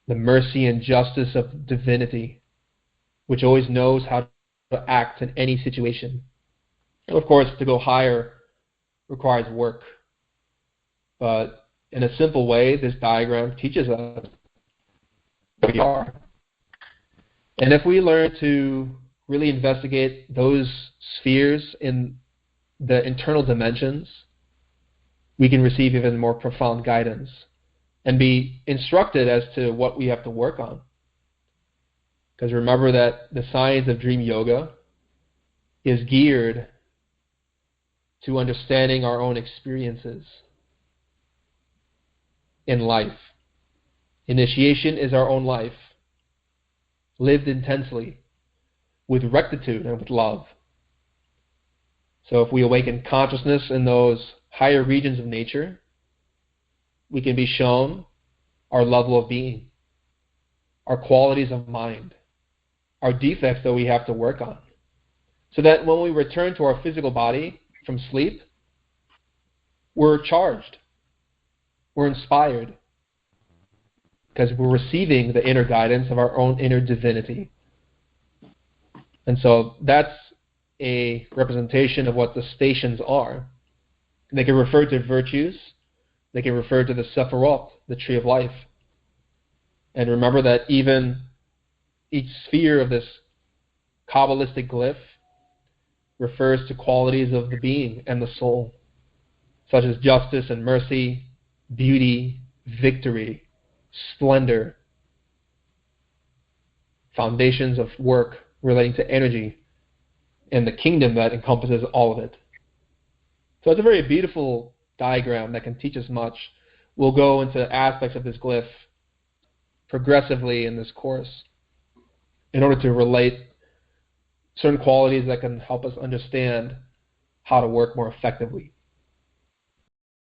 the mercy and justice of divinity, which always knows how to act in any situation. And of course, to go higher requires work. But in a simple way, this diagram teaches us where we are. And if we learn to really investigate those spheres in the internal dimensions, we can receive even more profound guidance and be instructed as to what we have to work on. Because remember that the science of dream yoga is geared to understanding our own experiences in life. Initiation is our own life, lived intensely, with rectitude and with love. So if we awaken consciousness in those higher regions of nature, we can be shown our level of being, our qualities of mind, our defects that we have to work on. So that when we return to our physical body from sleep, we're charged, we're inspired, because we're receiving the inner guidance of our own inner divinity. And so that's a representation of what the stations are. They can refer to virtues, they can refer to the Sephiroth, the tree of life. And remember that even each sphere of this Kabbalistic glyph refers to qualities of the being and the soul, such as justice and mercy, beauty, victory, splendor, foundations of work relating to energy, and the kingdom that encompasses all of it. So it's a very beautiful diagram that can teach us much. We'll go into aspects of this glyph progressively in this course in order to relate certain qualities that can help us understand how to work more effectively.